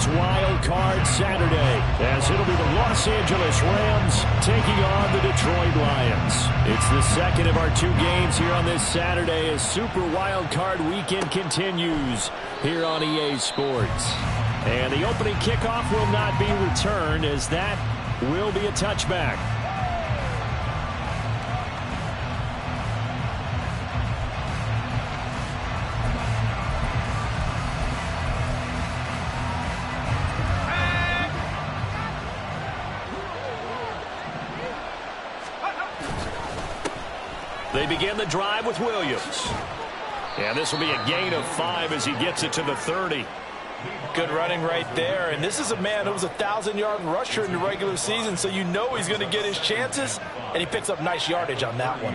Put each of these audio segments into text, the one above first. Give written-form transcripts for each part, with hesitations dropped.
this Wild Card Saturday, as it'll be the Los Angeles Rams taking on the Detroit Lions. It's the second of our 2 games here on this Saturday as Super Wild Card Weekend continues here on EA Sports. And the opening kickoff will not be returned, as that will be a touchback. They begin the drive with Williams. And this will be a gain of 5 as he gets it to the 30. Good running right there. And this is a man who was a 1,000-yard rusher in the regular season, so you know he's going to get his chances, and he picks up nice yardage on that one.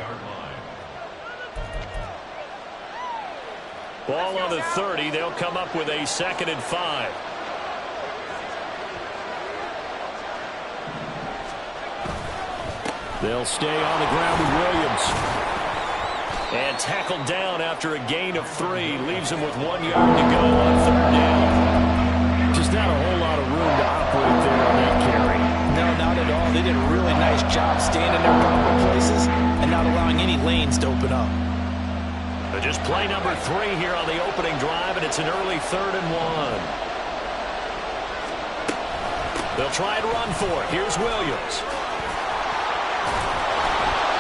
Ball on the 30. They'll come up with a 2nd and 5. They'll stay on the ground with Williams. And tackled down after a gain of 3. Leaves him with 1 yard to go on 3rd down. Just not a whole lot of room to operate there on that carry. No, not at all. They did a really nice job staying in their proper places and not allowing any lanes to open up. But just play number 3 here on the opening drive, and it's an early 3rd and 1. They'll try and run for it. Here's Williams.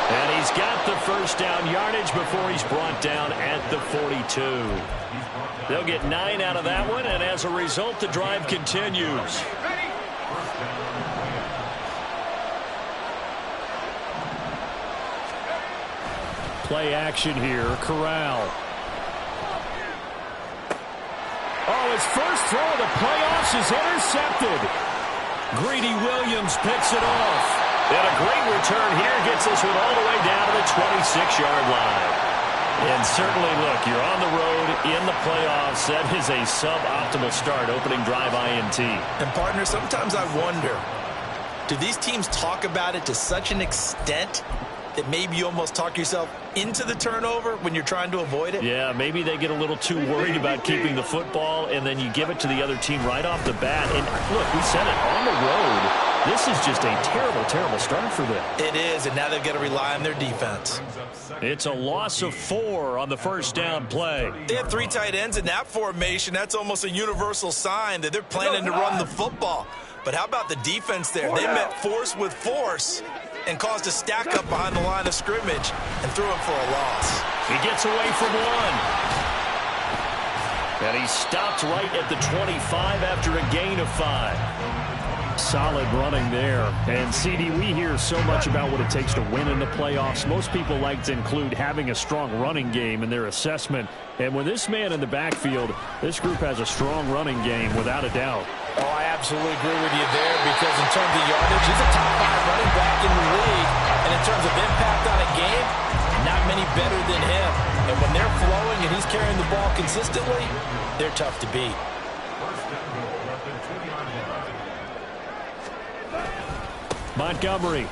And he's got the first down yardage before he's brought down at the 42. They'll get 9 out of that one, and as a result, the drive continues. Play action here. Corral. Oh, his first throw of the playoffs is intercepted. Greedy Williams picks it off. And a great return here gets this one all the way down to the 26-yard line. And certainly, look, you're on the road in the playoffs. That is a suboptimal start, opening drive INT. And, partner, sometimes I wonder, do these teams talk about it to such an extent that maybe you almost talk yourself into the turnover when you're trying to avoid it? Yeah, maybe they get a little too worried about keeping the football, and then you give it to the other team right off the bat. And, look, we said it, on the road. This is just a terrible, terrible start for them. It is, and now they've got to rely on their defense. It's a loss of 4 on the first down play. They have 3 tight ends in that formation. That's almost a universal sign that they're planning to run the football. But how about the defense there? They met force with force and caused a stack up behind the line of scrimmage and threw him for a loss. He gets away from 1. And he stopped right at the 25 after a gain of 5. Solid running there. And, CD, we hear so much about what it takes to win in the playoffs. Most people like to include having a strong running game in their assessment. And with this man in the backfield, this group has a strong running game without a doubt. Oh, I absolutely agree with you there, because in terms of yardage, he's a top 5 running back in the league. And in terms of impact on a game, not many better than him. And when they're flowing and he's carrying the ball consistently, they're tough to beat. Montgomery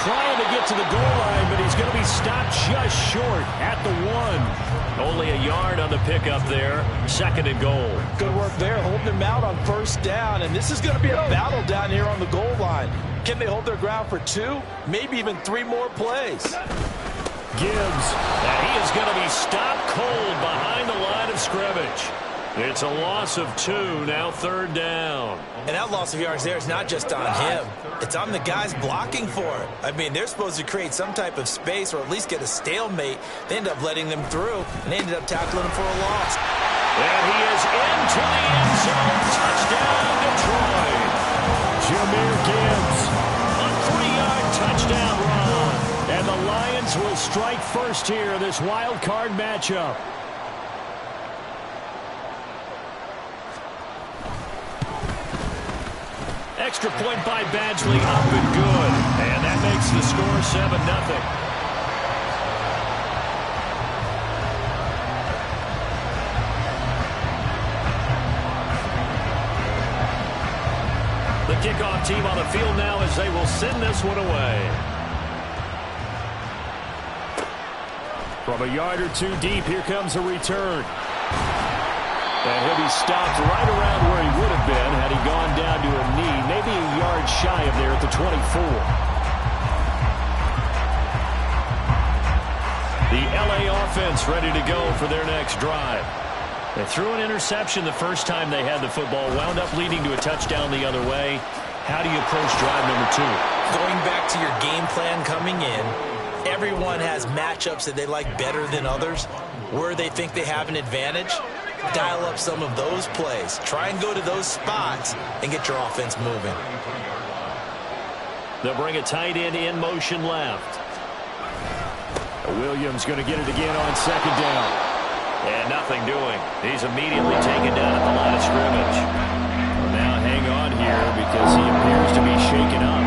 trying to get to the goal line, but he's going to be stopped just short at the 1. Only a yard on the pickup there. 2nd and goal. Good work there, holding him out on first down. And this is going to be a battle down here on the goal line. Can they hold their ground for 2, maybe even 3 more plays? Gibbs, and he is going to be stopped cold behind the line of scrimmage. It's a loss of 2, now 3rd down. And that loss of yards there is not just on him. It's on the guys blocking for it. I mean, they're supposed to create some type of space or at least get a stalemate. They end up letting them through, and they ended up tackling him for a loss. And he is into the end zone. Touchdown, Detroit. Jahmyr Gibbs, a 3-yard touchdown run. And the Lions will strike first here in this wild card matchup. Extra point by Badgley, up and good. And that makes the score 7-0. The kickoff team on the field now as they will send this one away. From a yard or 2 deep, here comes a return. And he'll be stopped right around where he would have been shy of there at the 24. The LA offense ready to go for their next drive. They threw an interception the first time they had the football, wound up leading to a touchdown the other way. How do you approach drive number 2? Going back to your game plan coming in, everyone has matchups that they like better than others. Where they think they have an advantage, dial up some of those plays. Try and go to those spots and get your offense moving. They'll bring a tight end in motion left. Williams going to get it again on second down. And nothing doing. He's immediately taken down at the line of scrimmage. Well, now hang on here because he appears to be shaken up.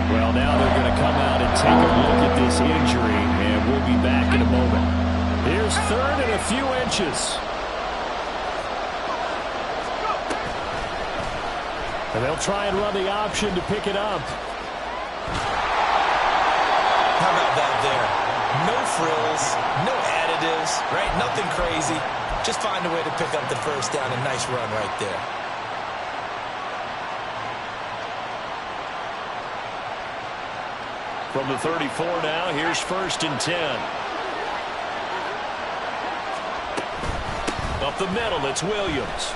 Well, now they're going to come out and take a look at this injury, and we'll be back in a moment. Here's third and a few inches. And they'll try and run the option to pick it up. How about that there? No frills, no additives, right? Nothing crazy. Just find a way to pick up the first down. A nice run right there. From the 34 now, here's 1st and 10. Up the middle, it's Williams.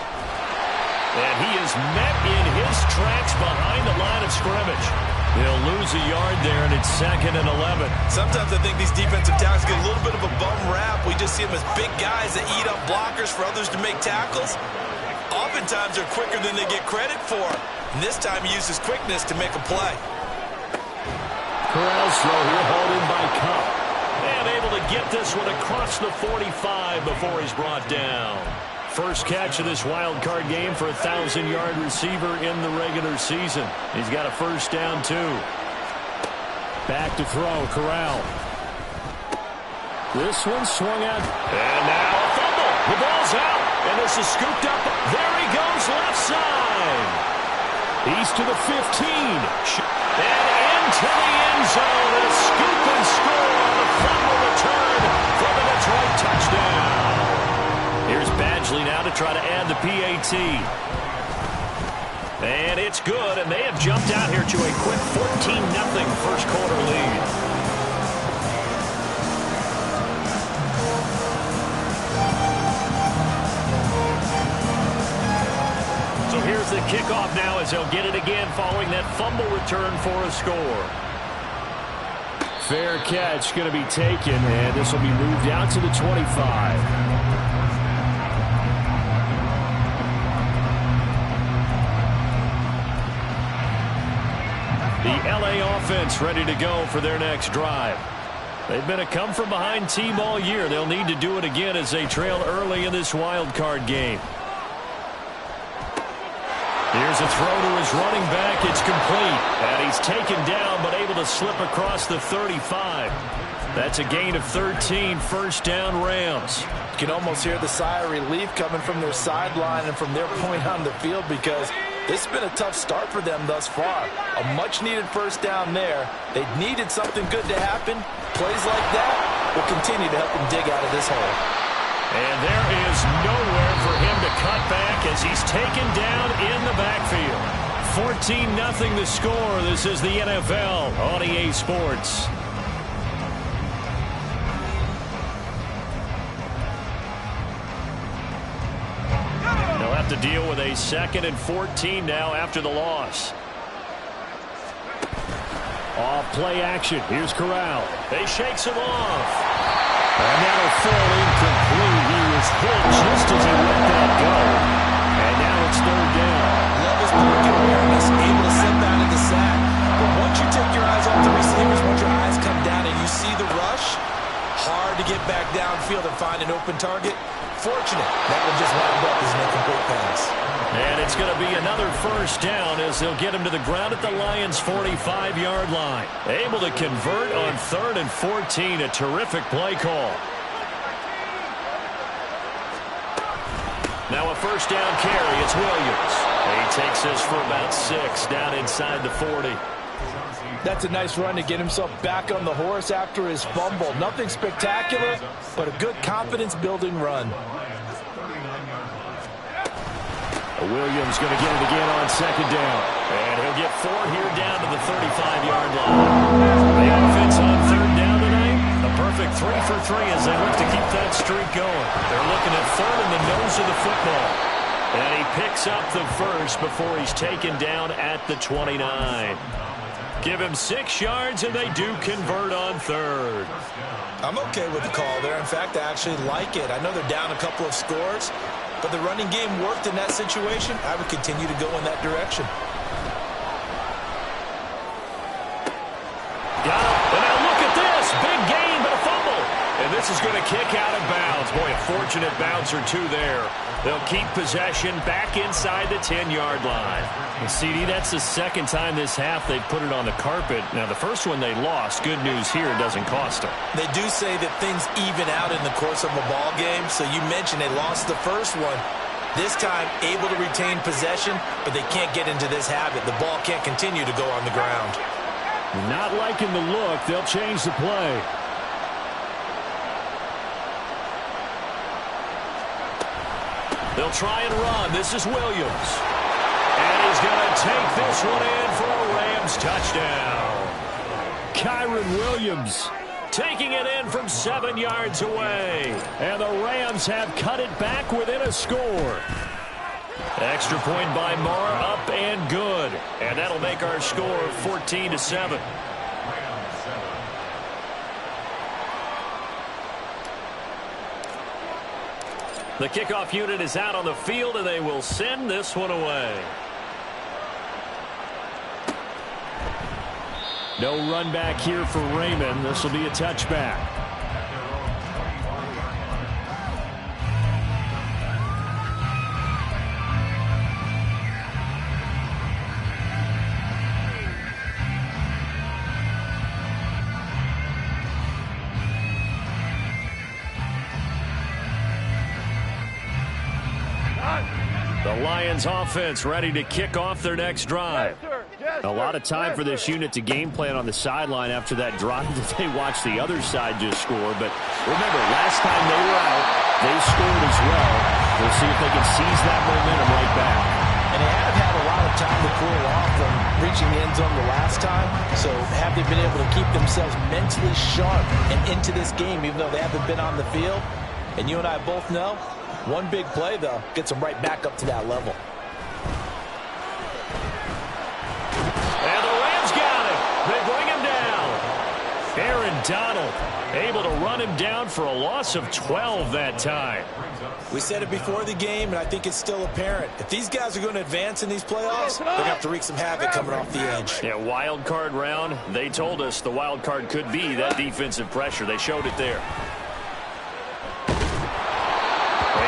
And he is met in his tracks behind the line of scrimmage. They'll lose a yard there, and it's 2nd and 11. Sometimes I think these defensive tackles get a little bit of a bum rap. We just see them as big guys that eat up blockers for others to make tackles. Oftentimes they're quicker than they get credit for. And this time he uses quickness to make a play. Corral's throw here, hauled in by Cup. And able to get this one across the 45 before he's brought down. First catch of this wild card game for a 1,000-yard receiver in the regular season. He's got a first down, too. Back to throw, Corral. This one swung out. And now a fumble. The ball's out. And this is scooped up. There he goes, left side. He's to the 15. And into the end zone. And a scoop and score on the fumble return for the Detroit touchdown. Here's Badgley now to try to add the PAT. And it's good, and they have jumped out here to a quick 14-0 first quarter lead. So here's the kickoff now as they'll get it again following that fumble return for a score. Fair catch going to be taken, and this will be moved out to the 25. The LA offense ready to go for their next drive. They've been a come-from-behind team all year. They'll need to do it again as they trail early in this wild card game. Here's a throw to his running back. It's complete. And he's taken down but able to slip across the 35. That's a gain of 13. First down, Rams. You can almost hear the sigh of relief coming from their sideline and from their point on the field because this has been a tough start for them thus far. A much-needed first down there. They needed something good to happen. Plays like that will continue to help them dig out of this hole. And there is nowhere for him to cut back as he's taken down in the backfield. 14-0 the score. This is the NFL on EA Sports. They'll have to deal with a 2nd and 14 now after the loss. Off play action. Here's Corral. They shakes him off. And that'll fall incomplete. He was hit just as he let that go. And now it's 3rd down. Love his pocket awareness, able to set that in the sack. But once you take your eyes off the receivers, once your eyes come down and you see the rush, hard to get back downfield and find an open target. Fortunate that one just wound up as an incomplete pass. And it's going to be another first down as they'll get him to the ground at the Lions' 45-yard line. Able to convert on 3rd and 14. A terrific play call. Now a first down carry. It's Williams. He takes this for about 6 down inside the 40. That's a nice run to get himself back on the horse after his fumble. Nothing spectacular, but a good confidence-building run. Williams going to get it again on second down. And he'll get 4 here down to the 35-yard line. The offense on third down tonight. A perfect 3 for 3 as they look to keep that streak going. They're looking at third in the nose of the football. And he picks up the first before he's taken down at the 29. Give him 6 yards, and they do convert on third. I'm okay with the call there. In fact, I actually like it. I know they're down a couple of scores, but the running game worked in that situation. I would continue to go in that direction. Got it. And now look at this. Big gain, but a fumble. And this is going to kick out of bounds. Boy, a fortunate bounce or two there. They'll keep possession back inside the 10-yard line. And CD, that's the second time this half they've put it on the carpet. Now, the first one they lost. Good news here, it doesn't cost them. They do say that things even out in the course of a ball game. So you mentioned they lost the first one. This time, able to retain possession, but they can't get into this habit. The ball can't continue to go on the ground. Not liking the look. They'll change the play. They'll try and run. This is Williams. And he's going to take this one in for a Rams touchdown. Kyren Williams taking it in from 7 yards away. And the Rams have cut it back within a score. Extra point by Mara, up and good. And that'll make our score 14-7. The kickoff unit is out on the field, and they will send this one away. No run back here for Raymond. This will be a touchback. The Lions offense ready to kick off their next drive. A lot of time for this unit to game plan on the sideline after that drive that they watched the other side just score. But remember, last time they were out, they scored as well. We'll see if they can seize that momentum right back. And they have had a lot of time to cool off from reaching the end zone the last time. So have they been able to keep themselves mentally sharp and into this game, even though they haven't been on the field? And you and I both know, one big play, though, gets them right back up to that level. And the Rams got him. They bring him down. Aaron Donald able to run him down for a loss of 12 that time. We said it before the game, and I think it's still apparent. If these guys are going to advance in these playoffs, they're going to have to wreak some havoc coming off the edge. Yeah, wild card round. They told us the wild card could be that defensive pressure. They showed it there.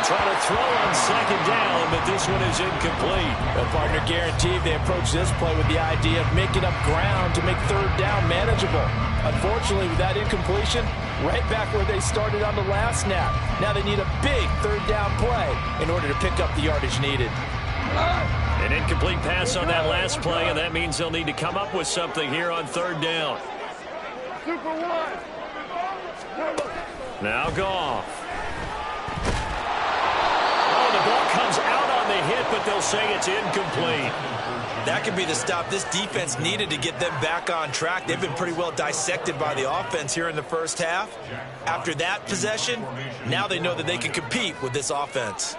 Trying to throw on second down, but this one is incomplete. The partner guaranteed they approach this play with the idea of making up ground to make third down manageable. Unfortunately, with that incompletion, right back where they started on the last snap. Now they need a big third down play in order to pick up the yardage needed. An incomplete pass on that last play, and that means they'll need to come up with something here on third down. Now Goff. The ball comes out on the hit, but they'll say it's incomplete. That could be the stop this defense needed to get them back on track. They've been pretty well dissected by the offense here in the first half. After that possession, now they know that they can compete with this offense.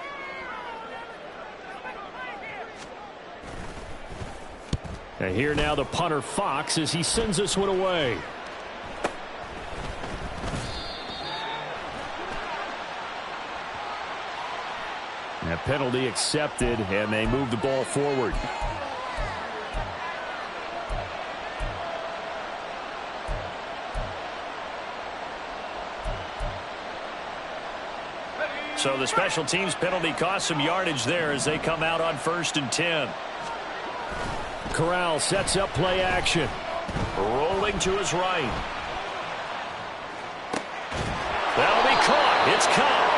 And here now the punter Fox as he sends this one away. A penalty accepted, and they move the ball forward. So the special teams penalty cost some yardage there as they come out on 1st and 10. Corral sets up play action. Rolling to his right. That'll be caught. It's caught.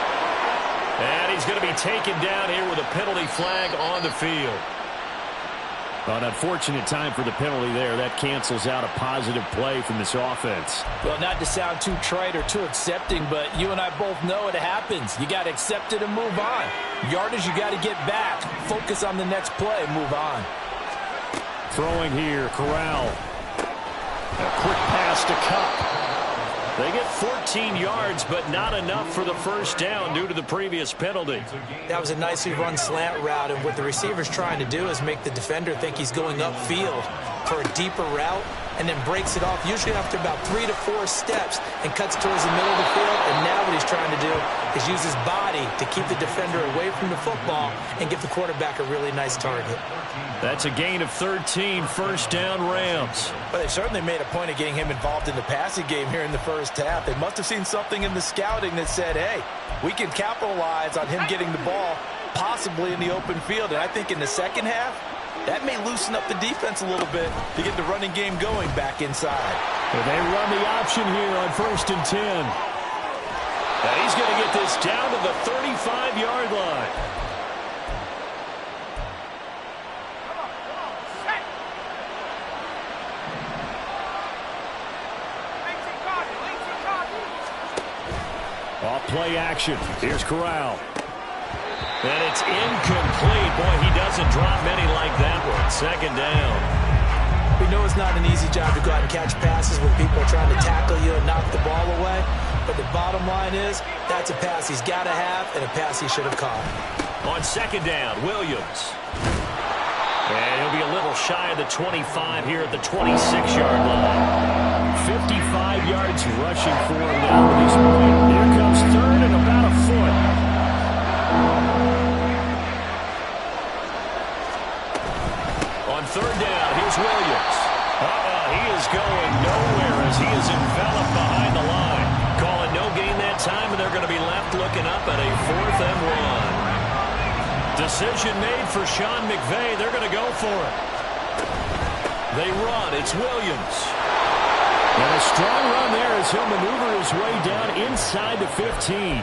And he's going to be taken down here with a penalty flag on the field. An unfortunate time for the penalty there. That cancels out a positive play from this offense. Well, not to sound too trite or too accepting, but you and I both know it happens. You got to accept it and move on. Yardage, you got to get back. Focus on the next play. Move on. Throwing here, Corral. A quick pass to Kupp. They get 14 yards, but not enough for the first down due to the previous penalty. That was a nicely run slant route, and what the receiver's trying to do is make the defender think he's going upfield for a deeper route, and then breaks it off, usually after about 3 to 4 steps, and cuts towards the middle of the field. And now what he's trying to do is use his body to keep the defender away from the football and give the quarterback a really nice target. That's a gain of 13, first down Rams. But they certainly made a point of getting him involved in the passing game here in the first half. They must have seen something in the scouting that said, hey, we can capitalize on him getting the ball possibly in the open field. And I think in the second half, that may loosen up the defense a little bit to get the running game going back inside. Well, they run the option here on 1st and 10. And he's going to get this down to the 35-yard line. Off play action. Here's Corral. And it's incomplete. Boy, he doesn't drop many like that one. Second down. We know it's not an easy job to go out and catch passes when people are trying to tackle you and knock the ball away. But the bottom line is, that's a pass he's got to have and a pass he should have caught. On second down, Williams. And he'll be a little shy of the 25 here at the 26-yard line. 55 yards rushing for him now with this point. Here comes third and about a foot. On third down, here's Williams. He is going nowhere as he is enveloped behind the line. Calling no gain that time, and they're going to be left looking up at a 4th and 1. Decision made for Sean McVay. They're going to go for it. They run. It's Williams. And a strong run there as he'll maneuver his way down inside the 15.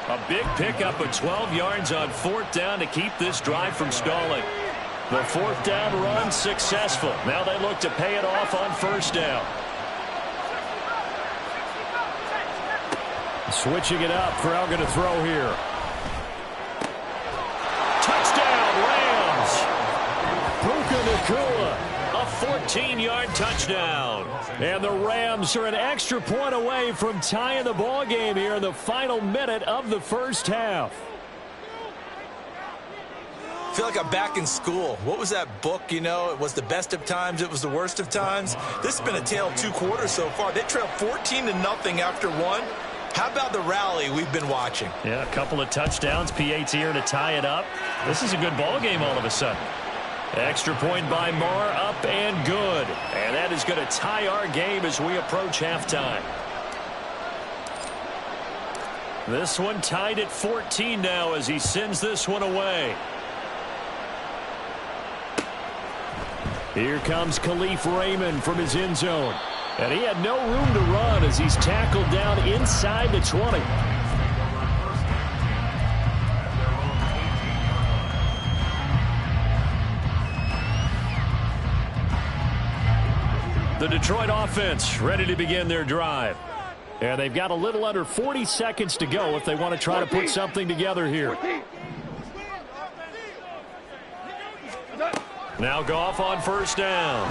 A big pickup of 12 yards on 4th down to keep this drive from stalling. The 4th down run successful. Now they look to pay it off on 1st down. Switching it up. Corral going to throw here. Touchdown, Rams! Puka Nacua, a 14-yard touchdown. And the Rams are an extra point away from tying the ball game here in the final minute of the first half. I feel like I'm back in school. What was that book, you know? It was the best of times. It was the worst of times. This has been a tale of 2 quarters so far. They trailed 14-0 after 1. How about the rally we've been watching? Yeah, a couple of touchdowns. PAT here to tie it up. This is a good ball game all of a sudden. Extra point by Marr, up and good. And that is going to tie our game as we approach halftime. This one tied at 14 now as he sends this one away. Here comes Khalif Raymond from his end zone. And he had no room to run as he's tackled down inside the 20. The Detroit offense ready to begin their drive. And they've got a little under 40 seconds to go if they want to try to put something together here. Now Goff on 1st down.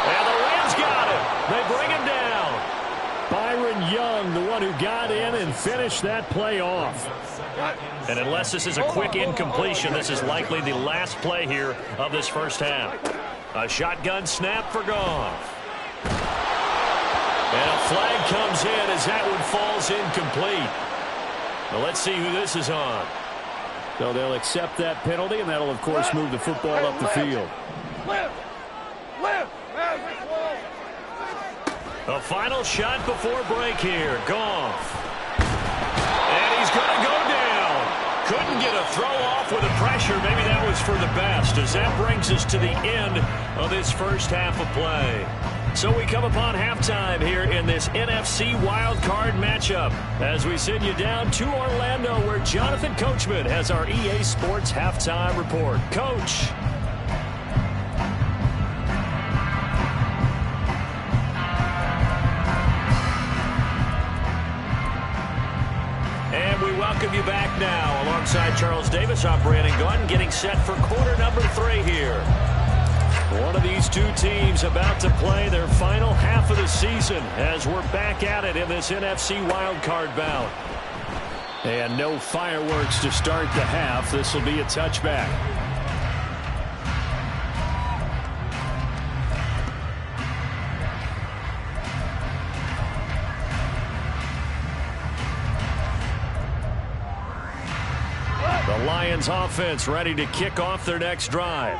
And the Rams got him. They bring him down. Byron Young, the one who got in and finished that play off. And unless this is a quick incompletion, this is likely the last play here of this first half. A shotgun snap for Goff. And a flag comes in as that one falls incomplete. Well, let's see who this is on. So they'll accept that penalty, and that'll, of course, move the football up the field. A final shot before break here. Goff. And he's going to go down. Couldn't get a throw off with the pressure. Maybe that was for the best, as that brings us to the end of this first half of play. So we come upon halftime here in this NFC wildcard matchup as we send you down to Orlando, where Jonathan Coachman has our EA Sports halftime report. Coach. now. Alongside Charles Davis, I'm Brandon Gaudin, getting set for quarter number 3 here. One of these two teams about to play their final half of the season as we're back at it in this NFC wildcard bout. And no fireworks to start the half. This will be a touchback. The Lions offense ready to kick off their next drive.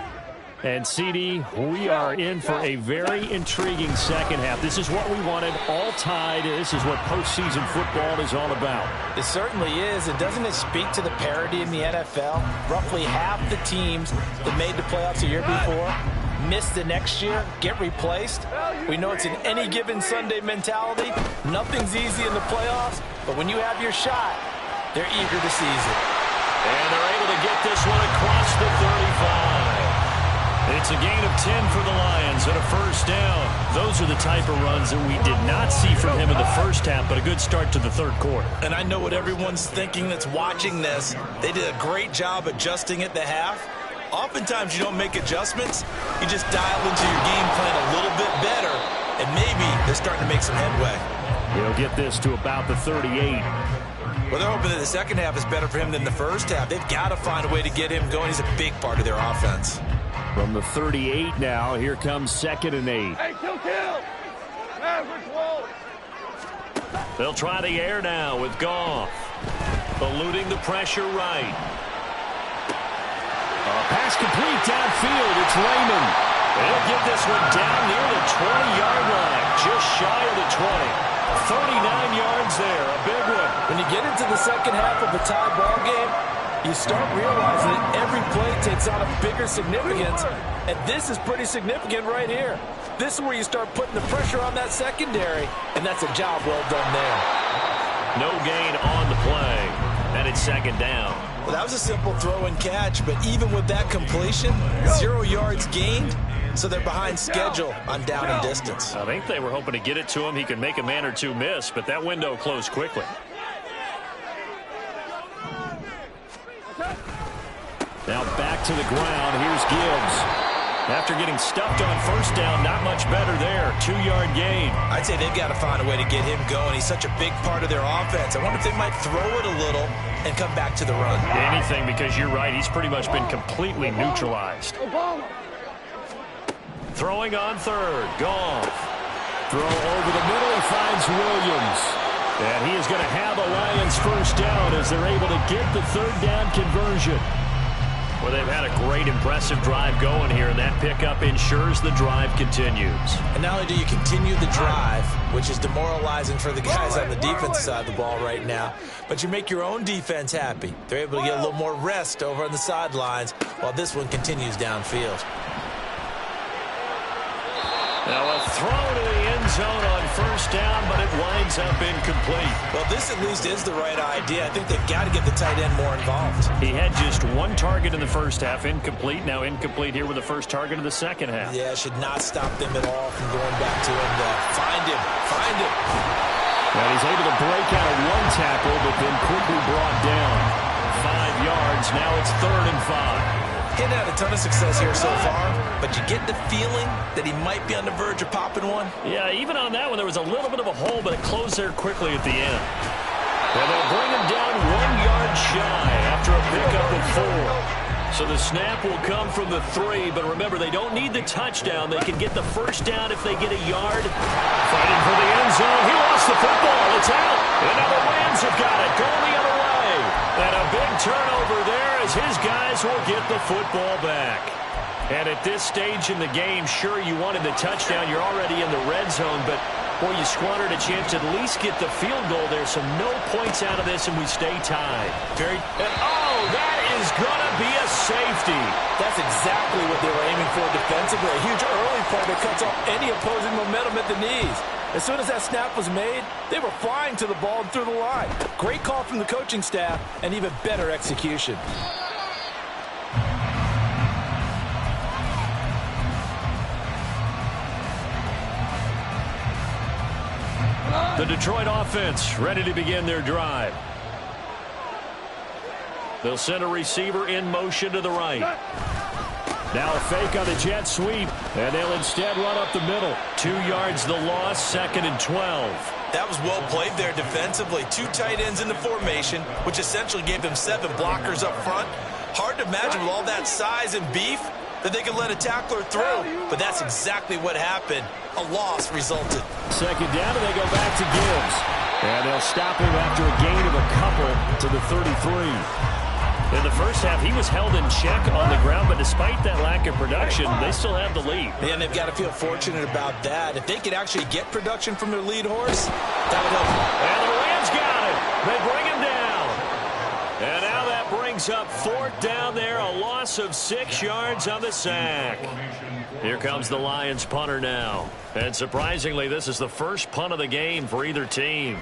And, CD, we are in for a very intriguing second half. This is what we wanted, all tied. This is what postseason football is all about. It certainly is. And doesn't it speak to the parity in the NFL? Roughly half the teams that made the playoffs a year before miss the next year, get replaced. We know it's an any given Sunday mentality. Nothing's easy in the playoffs, but when you have your shot, they're eager to seize it. And they're able to get this one across the 35. It's a gain of 10 for the Lions and a first down. Those are the type of runs that we did not see from him in the first half, but a good start to the third quarter. And I know what everyone's thinking that's watching this. They did a great job adjusting at the half. Oftentimes you don't make adjustments. You just dial into your game plan a little bit better, and maybe they're starting to make some headway. He'll get this to about the 38. Well, they're hoping that the second half is better for him than the first half. They've got to find a way to get him going. He's a big part of their offense. From the 38 now, here comes 2nd and 8. Hey, kill! Average wall. They'll try the air now with Goff. Eluding the pressure right. Pass complete downfield. It's Raymond. They'll get this one down near the 20-yard line. Just shy of the 20. 39 yards there. A big one. When you get into the second half of a tie ball game, you start realizing that every play takes on a bigger significance, and this is pretty significant right here. This is where you start putting the pressure on that secondary, and that's a job well done there. No gain on the play, and it's 2nd down. Well, that was a simple throw and catch, but even with that completion, 0 yards gained, so they're behind schedule on down and distance. I think they were hoping to get it to him. He could make a man or two miss, but that window closed quickly. Now back to the ground. Here's Gibbs. After getting stuffed on first down, not much better there. 2-yard gain. I'd say they've got to find a way to get him going. He's such a big part of their offense. I wonder if they might throw it a little and come back to the run. Anything, because you're right. He's pretty much been completely neutralized. Throwing on 3rd. Goff. Throw over the middle. He finds Williams. And he is going to have a Lions first down as they're able to get the 3rd down conversion. Well, they've had a great, impressive drive going here, and that pickup ensures the drive continues. And not only do you continue the drive, which is demoralizing for the guys on the defensive side of the ball right now, but you make your own defense happy. They're able to get a little more rest over on the sidelines while this one continues downfield. Now a throw to the end zone on first down, but it winds up incomplete. Well, this at least is the right idea. I think they've got to get the tight end more involved. He had just 1 target in the first half, incomplete. Now incomplete here with the first target of the second half. Yeah, should not stop them at all from going back to him. Find him. And he's able to break out of 1 tackle, but then quickly brought down. 5 yards. Now it's 3rd and 5. He's had a ton of success here so far, but you get the feeling that he might be on the verge of popping one. Yeah, even on that one, there was a little bit of a hole, but it closed there quickly at the end. And they'll bring him down 1 yard shy after a pickup of 4. So the snap will come from the 3, but remember, they don't need the touchdown. They can get the first down if they get a yard. Fighting for the end zone. He lost the football. It's out. And now the Rams have got it. Going the other way. And a big turnover there as his guys will get the football back. And at this stage in the game, sure, you wanted the touchdown. You're already in the red zone, but, boy, you squandered a chance to at least get the field goal there. So no points out of this, and we stay tied. That is going to be a safety. That's exactly what they were aiming for defensively. A huge early play that cuts off any opposing momentum at the knees. As soon as that snap was made, they were flying to the ball and through the line. Great call from the coaching staff and even better execution. The Detroit offense ready to begin their drive. They'll send a receiver in motion to the right. Now a fake on the jet sweep, and they'll instead run up the middle. 2 yards the loss, 2nd and 12. That was well played there defensively. 2 tight ends in the formation, which essentially gave them 7 blockers up front. Hard to imagine with all that size and beef that they could let a tackler through, but that's exactly what happened. A loss resulted. 2nd down, and they go back to Gibbs. And they'll stop him after a gain of a couple to the 33. In the first half, he was held in check on the ground, but despite that lack of production, they still have the lead. And they've got to feel fortunate about that. If they could actually get production from their lead horse, that would help them. And the Rams got it. They bring him down. And now that brings up 4th down there, a loss of 6 yards on the sack. Here comes the Lions punter now. And surprisingly, this is the first punt of the game for either team.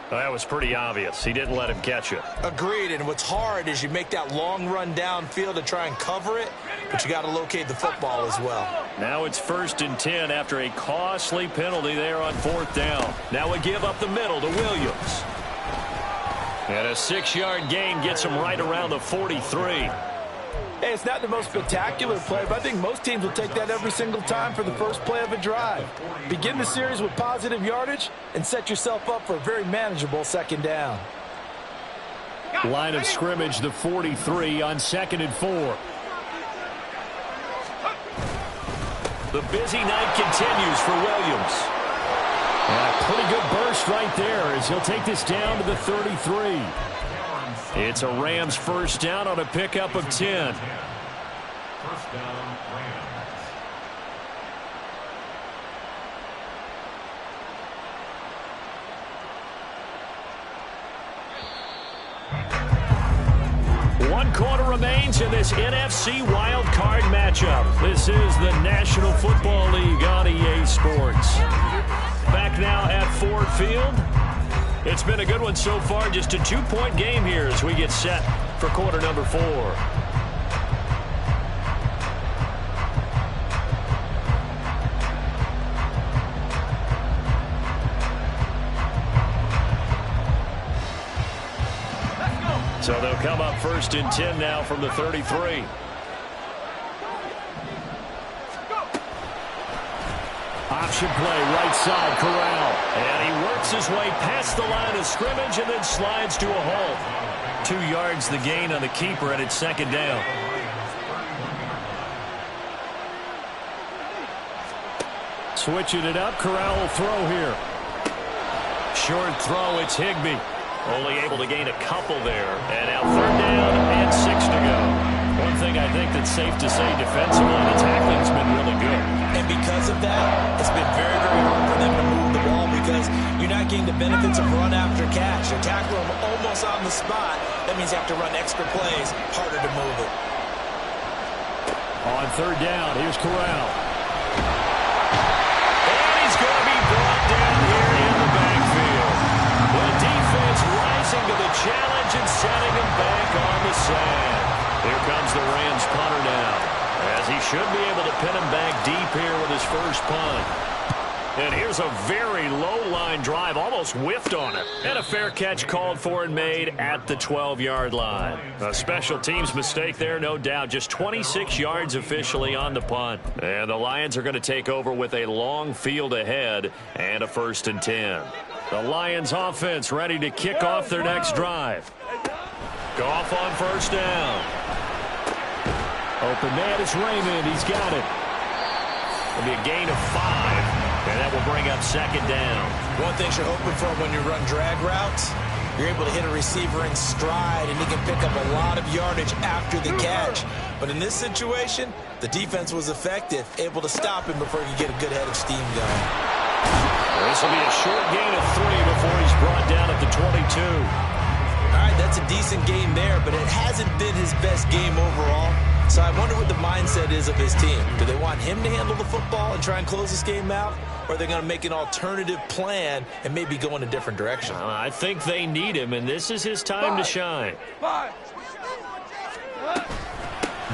That was pretty obvious. He didn't let him catch it. Agreed, and what's hard is you make that long run downfield to try and cover it, but you got to locate the football as well. Now it's 1st and 10 after a costly penalty there on 4th down. Now we give up the middle to Williams. And a 6-yard gain gets him right around the 43. Hey, it's not the most spectacular play, but I think most teams will take that every single time for the first play of a drive. Begin the series with positive yardage and set yourself up for a very manageable 2nd down. Line of scrimmage, the 43 on 2nd and 4. The busy night continues for Williams. And a pretty good burst right there as he'll take this down to the 33. It's a Rams 1st down on a pickup of 10. 1st down, Rams. One quarter remains in this NFC wild card matchup. This is the National Football League on EA Sports. Back now at Ford Field. It's been a good one so far. Just a 2-point game here as we get set for quarter number 4. So they'll come up 1st and 10 now from the 33. Option play, right side, Corral. And he works his way past the line of scrimmage and then slides to a halt. 2 yards the gain on the keeper, and it's 2nd down. Switching it up, Corral will throw here. Short throw, it's Higbee. Only able to gain a couple there. And now 3rd down and 6 to go. One thing I think that's safe to say defensively, the tackling's been really good. And because of that, it's been very, very hard for them to move the ball because you're not getting the benefits of run after catch. You're tackling them almost on the spot. That means you have to run extra plays, harder to move it. On 3rd down, here's Corral. And he's going to be brought down here in the backfield. The defense rising to the challenge and setting him back on the sand. Here comes the Rams punter now, as he should be able to pin him back deep here with his first punt. And here's a very low-line drive, almost whiffed on it. And a fair catch called for and made at the 12-yard line. A special teams mistake there, no doubt. Just 26 yards officially on the punt. And the Lions are going to take over with a long field ahead and a 1st and 10. The Lions offense ready to kick off their next drive. Goff on 1st down. Open man is Raymond. He's got it. It'll be a gain of 5. And that will bring up 2nd down. One thing you're hoping for when you run drag routes, you're able to hit a receiver in stride, and he can pick up a lot of yardage after the catch. But in this situation, the defense was effective, able to stop him before he could get a good head of steam going. This will be a short gain of 3 before he's brought down at the 22. All right, that's a decent game there, but it hasn't been his best game overall. So I wonder what the mindset is of his team. Do they want him to handle the football and try and close this game out? Or are they going to make an alternative plan and maybe go in a different direction? I think they need him, and this is his time to shine.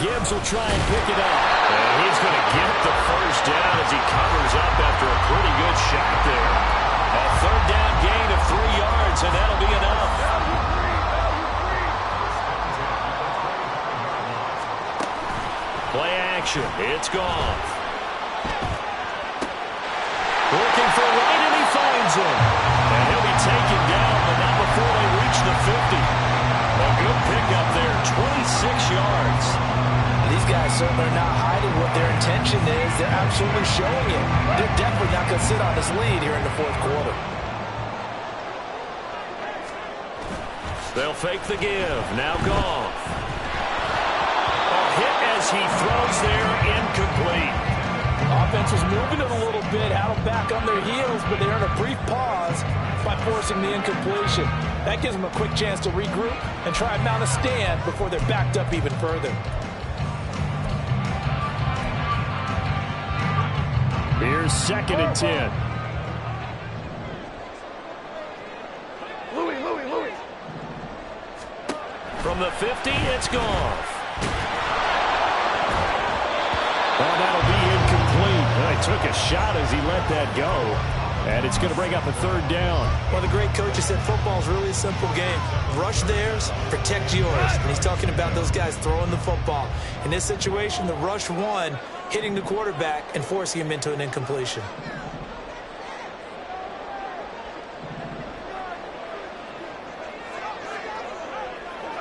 Gibbs will try and pick it up. And he's going to get the 1st down as he covers up after a pretty good shot there. A third down gain of 3 yards, and that'll be enough. Play action. It's gone. Looking for Wright, and he finds him. And he'll be taken down, but not before they reach the 50. A good pickup there, 26 yards. These guys certainly are not hiding what their intention is. They're absolutely showing it. They're definitely not going to sit on this lead here in the fourth quarter. They'll fake the give. Now Goff. A hit as he throws there, incomplete. Offense was moving it a little bit, had them back on their heels, but they earned a brief pause by forcing the incompletion. That gives them a quick chance to regroup and try and mount a stand before they're backed up even further. Here's 2nd and 10. Louis. From the 50, it's Goff. Oh, that'll be incomplete. He took a shot as he let that go. And it's going to bring up a 3rd down. Well, the great coach has said football is really a simple game. Rush theirs, protect yours. And he's talking about those guys throwing the football. In this situation, the rush won, hitting the quarterback and forcing him into an incompletion.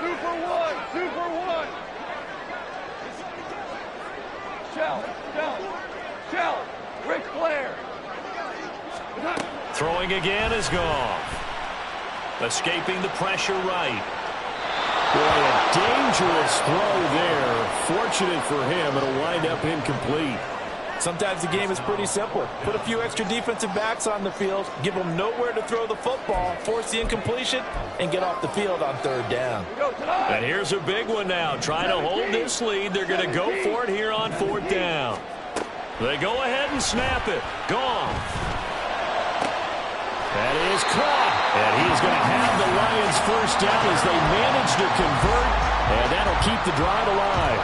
Super one. Shell. Ric Flair. Throwing again is Goff. Escaping the pressure right. Boy, a dangerous throw there. Fortunate for him, it'll wind up incomplete. Sometimes the game is pretty simple. Put a few extra defensive backs on the field, give them nowhere to throw the football, force the incompletion, and get off the field on 3rd down. And here's a big one now. Trying to hold this lead. They're going to go for it here on 4th down. They go ahead and snap it. Gone. That is caught. And he's going to have the Lions 1st down as they manage to convert. And that'll keep the drive alive.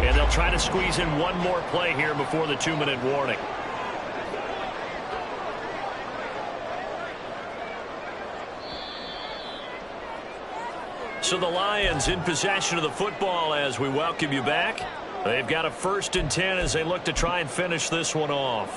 And they'll try to squeeze in one more play here before the 2-minute warning. So the Lions in possession of the football as we welcome you back. They've got a 1st and 10 as they look to try and finish this one off.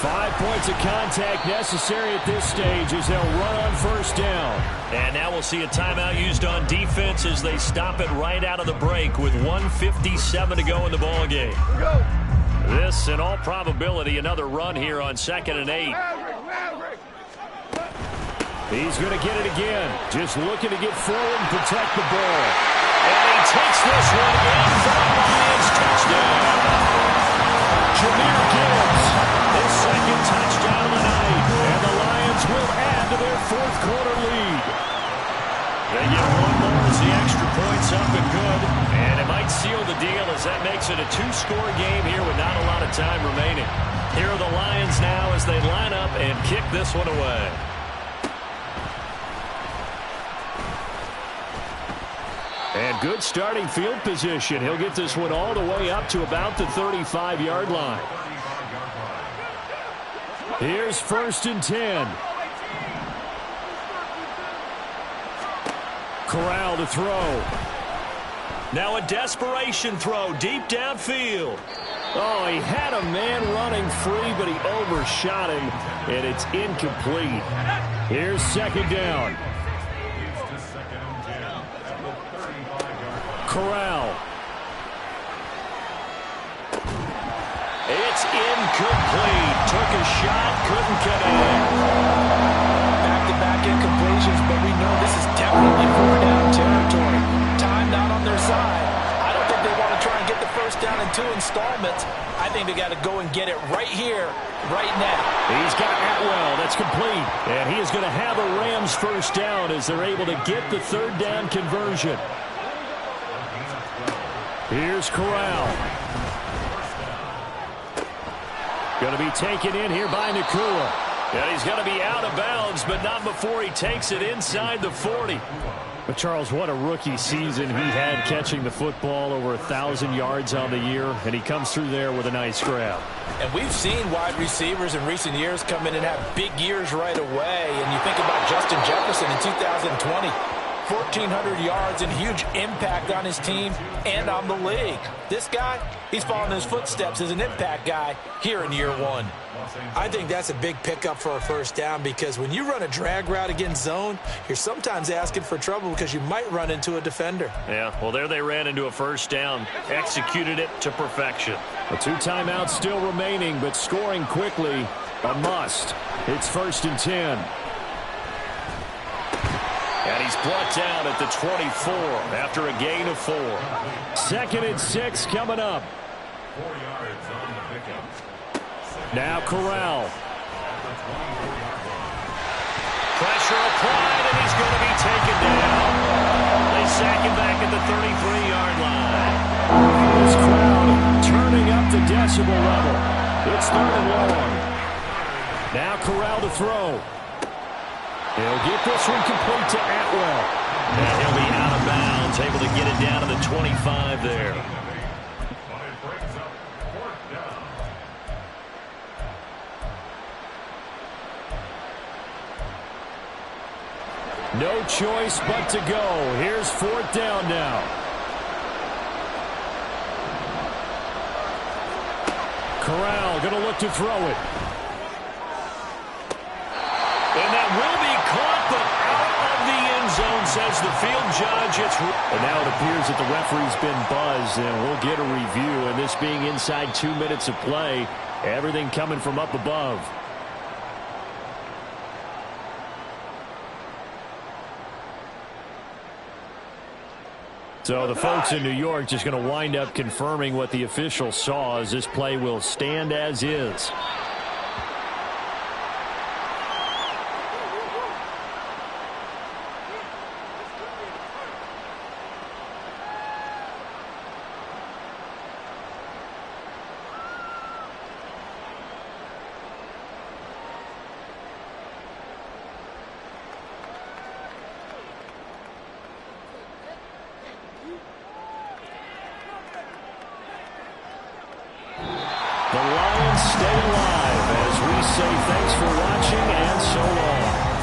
5 points of contact necessary at this stage as they'll run on 1st down. And now we'll see a timeout used on defense as they stop it right out of the break with 1:57 to go in the ballgame. This, in all probability, another run here on 2nd and 8. Maverick. He's going to get it again. Just looking to get forward and protect the ball. And he takes this one in for the Lions. Touchdown. Jahmyr Gibbs, his 2nd touchdown of the night. And the Lions will add to their 4th quarter lead. They get one more as the extra point's up and good. And it might seal the deal as that makes it a 2-score game here with not a lot of time remaining. Here are the Lions now as they line up and kick this one away. And good starting field position. He'll get this one all the way up to about the 35-yard line. Here's 1st and 10. Corral to throw. Now a desperation throw deep downfield. Oh, he had a man running free, but he overshot him, and it's incomplete. Here's 2nd down. Corral. It's incomplete. Took a shot, couldn't connect. Back-to-back incompletions, but we know this is definitely 4-down territory. Time not on their side. I don't think they want to try and get the 1st down in 2 installments. I think they got to go and get it right here, right now. He's got Atwell. That's complete. And he is going to have a Rams 1st down as they're able to get the 3rd down conversion. Here's Corral. Going to be taken in here by Nacua. And he's going to be out of bounds, but not before he takes it inside the 40. But, Charles, what a rookie season he had catching the football, over 1,000 yards on the year, and he comes through there with a nice grab. And we've seen wide receivers in recent years come in and have big years right away. And you think about Justin Jefferson in 2020. 1,400 yards and huge impact on his team and on the league. This guy, he's following his footsteps as an impact guy here in year one. I think that's a big pickup for a first down, because when you run a drag route against zone, you're sometimes asking for trouble because you might run into a defender. Yeah, well, there they ran into a first down, executed it to perfection. The 2 timeouts still remaining, but scoring quickly, a must. It's 1st and 10. And he's brought down at the 24 after a gain of 4. 2nd and 6 coming up. 4 yards on the pickup. Now Corral. Pressure applied, and he's going to be taken down. They sack him back at the 33-yard line. This crowd turning up the decibel level. It's 3rd and long. Now Corral to throw. He'll get this one complete to Atwell. And he'll be out of bounds, able to get it down to the 25 there. No choice but to go. Here's 4th down now. Corral going to look to throw it. And that will be caught, but out of the end zone, says the field judge. And now it appears that the referee's been buzzed, and we'll get a review. And this being inside 2 minutes of play, everything coming from up above. So the folks in New York just going to wind up confirming what the official saw, as this play will stand as is. The Lions stay alive as we say thanks for watching and so long.